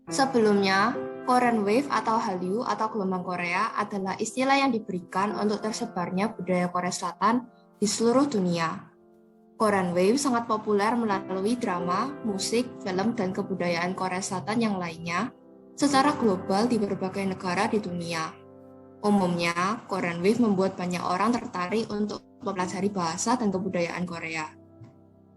Sebelumnya, Korean Wave atau Hallyu atau gelombang Korea adalah istilah yang diberikan untuk tersebarnya budaya Korea Selatan di seluruh dunia. Korean Wave sangat populer melalui drama, musik, film, dan kebudayaan Korea Selatan yang lainnya secara global di berbagai negara di dunia. Umumnya, Korean Wave membuat banyak orang tertarik untuk mempelajari bahasa dan kebudayaan Korea.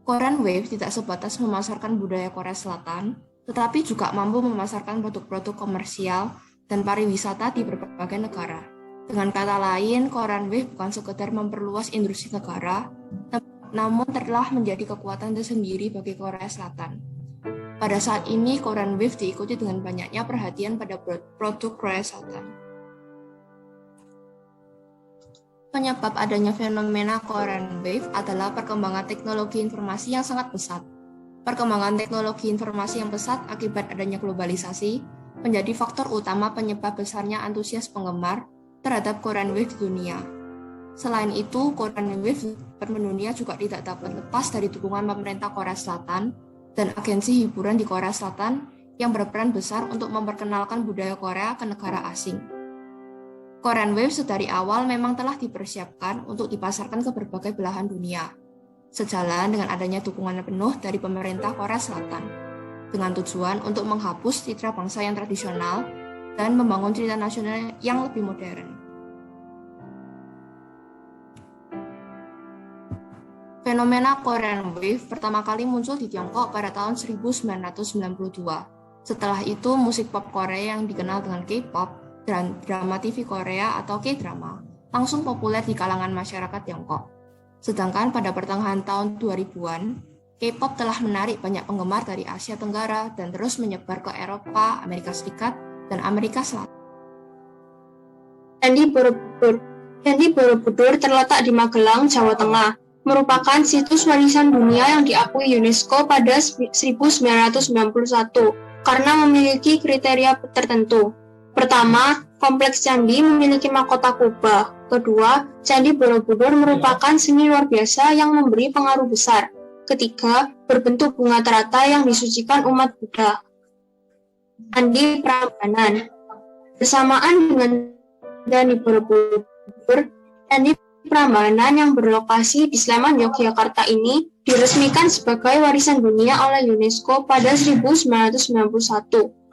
Korean Wave tidak sebatas memasarkan budaya Korea Selatan, tetapi juga mampu memasarkan produk-produk komersial dan pariwisata di berbagai negara. Dengan kata lain, Korean Wave bukan sekedar memperluas industri negara, namun telah menjadi kekuatan tersendiri bagi Korea Selatan. Pada saat ini, Korean Wave diikuti dengan banyaknya perhatian pada produk Korea Selatan. Penyebab adanya fenomena Korean Wave adalah perkembangan teknologi informasi yang sangat pesat. Perkembangan teknologi informasi yang pesat akibat adanya globalisasi menjadi faktor utama penyebab besarnya antusias penggemar terhadap Korean Wave di dunia. Selain itu, Korean Wave mendunia juga tidak dapat lepas dari dukungan pemerintah Korea Selatan dan agensi hiburan di Korea Selatan yang berperan besar untuk memperkenalkan budaya Korea ke negara asing. Korean Wave sedari awal memang telah dipersiapkan untuk dipasarkan ke berbagai belahan dunia, sejalan dengan adanya dukungan penuh dari pemerintah Korea Selatan, dengan tujuan untuk menghapus citra bangsa yang tradisional dan membangun cerita nasional yang lebih modern. Fenomena Korean Wave pertama kali muncul di Tiongkok pada tahun 1992. Setelah itu, musik pop Korea yang dikenal dengan K-pop dan drama TV Korea atau K-drama langsung populer di kalangan masyarakat Tiongkok. Sedangkan pada pertengahan tahun 2000-an, K-pop telah menarik banyak penggemar dari Asia Tenggara dan terus menyebar ke Eropa, Amerika Serikat, dan Amerika Selatan. Candi Borobudur terletak di Magelang, Jawa Tengah, merupakan situs warisan dunia yang diakui UNESCO pada 1991 karena memiliki kriteria tertentu. Pertama, kompleks candi memiliki mahkota kubah. Kedua, Candi Borobudur merupakan seni luar biasa yang memberi pengaruh besar. Ketiga, berbentuk bunga teratai yang disucikan umat Buddha. Candi Prambanan. Bersamaan dengan Candi Borobudur, Candi Prambanan yang berlokasi di Sleman, Yogyakarta ini diresmikan sebagai warisan dunia oleh UNESCO pada 1991.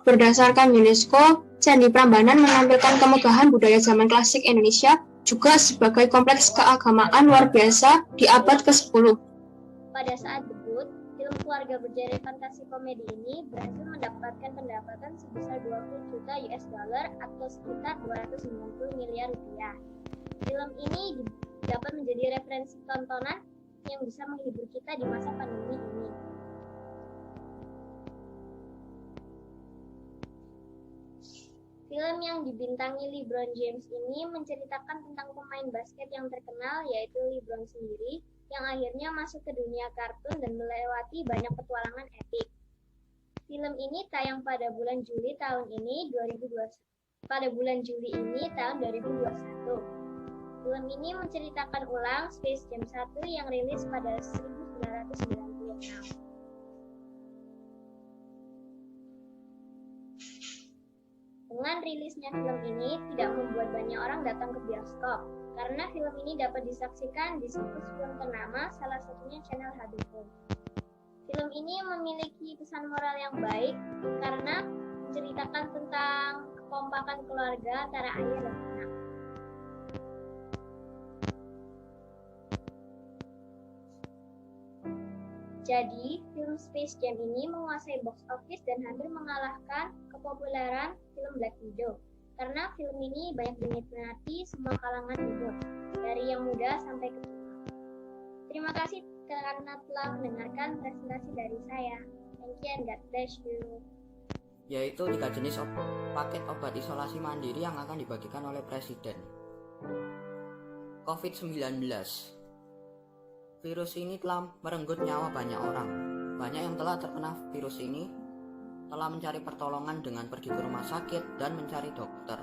Berdasarkan UNESCO, Candi Prambanan menampilkan kemegahan budaya zaman klasik Indonesia juga sebagai kompleks keagamaan luar biasa di abad ke-10. Pada saat debut, film keluarga bergenre fantasi komedi ini berhasil mendapatkan pendapatan sebesar 20 juta US dollar atau sekitar 290 miliar rupiah. Film ini dapat menjadi referensi tontonan yang bisa menghibur kita di masa pandemi ini. Film yang dibintangi LeBron James ini menceritakan tentang pemain basket yang terkenal yaitu LeBron sendiri yang akhirnya masuk ke dunia kartun dan melewati banyak petualangan epik. Film ini tayang pada bulan Juli tahun ini 2021. Film ini menceritakan ulang Space Jam 1 yang rilis pada 1996. Dengan rilisnya film ini tidak membuat banyak orang datang ke bioskop, karena film ini dapat disaksikan di situs film ternama, salah satunya channel HBFilm. Film ini memiliki pesan moral yang baik karena menceritakan tentang kekompakan keluarga antara ayah dan anak. Jadi, film Space Jam ini menguasai box office dan hampir mengalahkan kepopuleran film Black Widow. Karena film ini banyak diminati semua kalangan umur, dari yang muda sampai ke tua. Terima kasih karena telah mendengarkan presentasi dari saya. Thank you and God bless you. Yaitu 3 jenis paket obat isolasi mandiri yang akan dibagikan oleh Presiden. COVID-19. Virus ini telah merenggut nyawa banyak orang. Banyak yang telah terkena virus ini telah mencari pertolongan dengan pergi ke rumah sakit dan mencari dokter.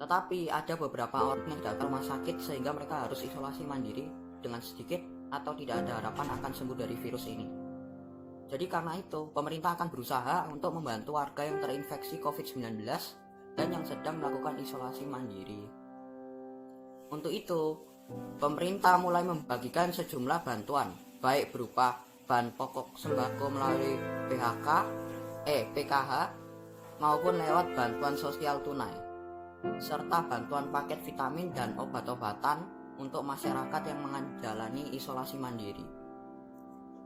Tetapi ada beberapa orang yang datang ke rumah sakit sehingga mereka harus isolasi mandiri dengan sedikit atau tidak ada harapan akan sembuh dari virus ini. Jadi karena itu, pemerintah akan berusaha untuk membantu warga yang terinfeksi COVID-19 dan yang sedang melakukan isolasi mandiri. Untuk itu, pemerintah mulai membagikan sejumlah bantuan, baik berupa bahan pokok sembako melalui PKH, maupun lewat bantuan sosial tunai, serta bantuan paket vitamin dan obat-obatan untuk masyarakat yang menjalani isolasi mandiri.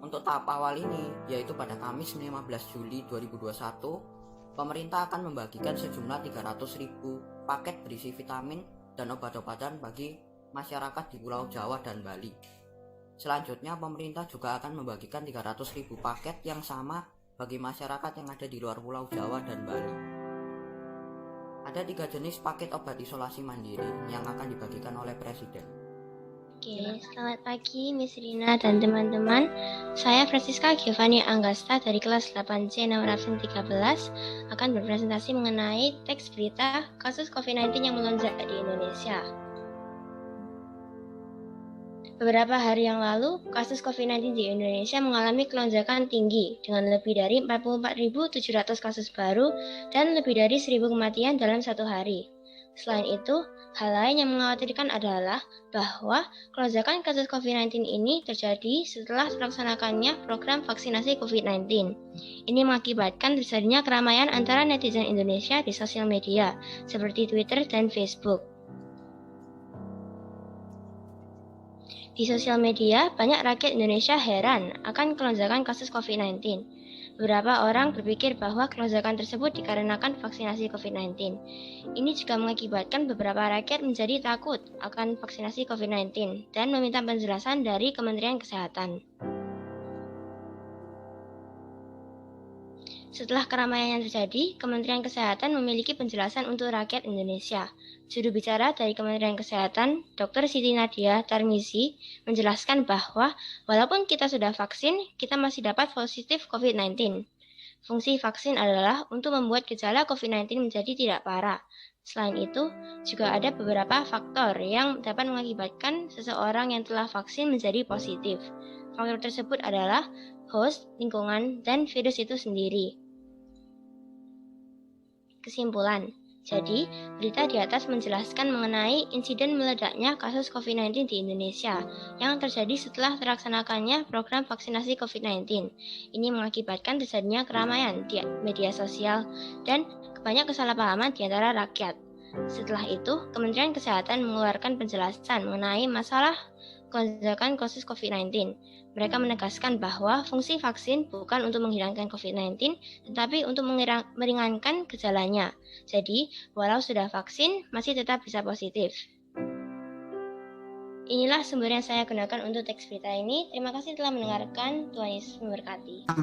Untuk tahap awal ini, yaitu pada Kamis 15 Juli 2021, pemerintah akan membagikan sejumlah 300.000 paket berisi vitamin dan obat-obatan bagi masyarakat di Pulau Jawa dan Bali. Selanjutnya, pemerintah juga akan membagikan 300.000 paket yang sama bagi masyarakat yang ada di luar Pulau Jawa dan Bali. Ada 3 jenis paket obat isolasi mandiri yang akan dibagikan oleh Presiden. Oke, selamat pagi Miss Rina dan teman-teman. Saya Francisca Giovanni Anggasta dari kelas 8C nomor absen 13 akan berpresentasi mengenai teks berita kasus COVID-19 yang melonjak di Indonesia. Beberapa hari yang lalu, kasus COVID-19 di Indonesia mengalami kelonjakan tinggi dengan lebih dari 44.700 kasus baru dan lebih dari 1.000 kematian dalam satu hari. Selain itu, hal lain yang mengkhawatirkan adalah bahwa kelonjakan kasus COVID-19 ini terjadi setelah terlaksanakannya program vaksinasi COVID-19. Ini mengakibatkan terjadinya keramaian antara netizen Indonesia di sosial media, seperti Twitter dan Facebook. Di sosial media, banyak rakyat Indonesia heran akan kelonjakan kasus COVID-19. Beberapa orang berpikir bahwa kelonjakan tersebut dikarenakan vaksinasi COVID-19. Ini juga mengakibatkan beberapa rakyat menjadi takut akan vaksinasi COVID-19 dan meminta penjelasan dari Kementerian Kesehatan. Setelah keramaian yang terjadi, Kementerian Kesehatan memiliki penjelasan untuk rakyat Indonesia. Juru bicara dari Kementerian Kesehatan, Dr. Siti Nadia Tarmizi, menjelaskan bahwa walaupun kita sudah vaksin, kita masih dapat positif COVID-19. Fungsi vaksin adalah untuk membuat gejala COVID-19 menjadi tidak parah. Selain itu, juga ada beberapa faktor yang dapat mengakibatkan seseorang yang telah vaksin menjadi positif. Faktor tersebut adalah host, lingkungan, dan virus itu sendiri. Kesimpulan. Jadi, berita di atas menjelaskan mengenai insiden meledaknya kasus COVID-19 di Indonesia yang terjadi setelah terlaksanakannya program vaksinasi COVID-19. Ini mengakibatkan terjadinya keramaian di media sosial dan banyak kesalahpahaman di antara rakyat. Setelah itu, Kementerian Kesehatan mengeluarkan penjelasan mengenai masalah lonjakan kasus COVID-19. Mereka menegaskan bahwa fungsi vaksin bukan untuk menghilangkan COVID-19, tetapi untuk meringankan gejalanya. Jadi, walau sudah vaksin, masih tetap bisa positif. Inilah sumber yang saya gunakan untuk teks berita ini. Terima kasih telah mendengarkan. Tuhan Yesus memberkati.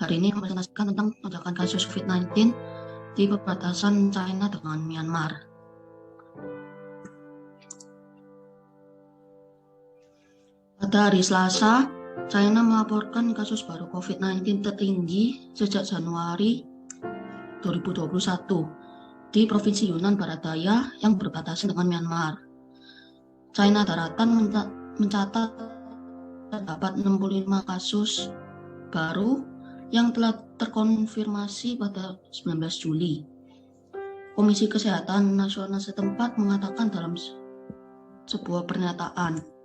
Hari ini kami presentasikan tentang lonjakan kasus COVID-19 di perbatasan China dengan Myanmar. Pada hari Selasa, China melaporkan kasus baru COVID-19 tertinggi sejak Januari 2021 di Provinsi Yunnan Barat Daya yang berbatasan dengan Myanmar. China Daratan mencatat terdapat 65 kasus baru yang telah terkonfirmasi pada 19 Juli. Komisi Kesehatan Nasional setempat mengatakan dalam sebuah pernyataan,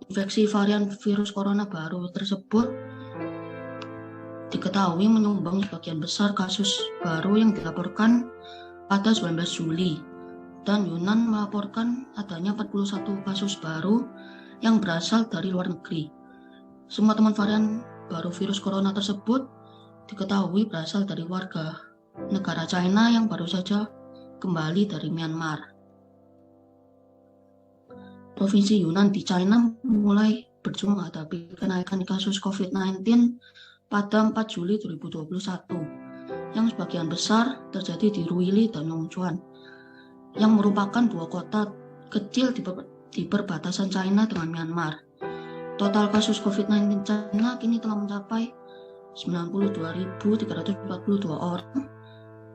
infeksi varian virus corona baru tersebut diketahui menyumbang sebagian besar kasus baru yang dilaporkan pada 19 Juli dan Yunnan melaporkan adanya 41 kasus baru yang berasal dari luar negeri. Semua teman varian baru virus corona tersebut diketahui berasal dari warga negara China yang baru saja kembali dari Myanmar. Provinsi Yunnan di China mulai berjuang menghadapi kenaikan kasus COVID-19 pada 4 Juli 2021, yang sebagian besar terjadi di Ruili dan Yongchuan, yang merupakan dua kota kecil di perbatasan China dengan Myanmar. Total kasus COVID-19 China kini telah mencapai 92.342 orang,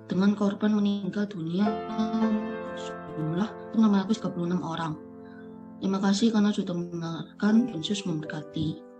dengan korban meninggal dunia sejumlah 636 orang. Terima kasih karena sudah mendengarkan. Yesus memberkati.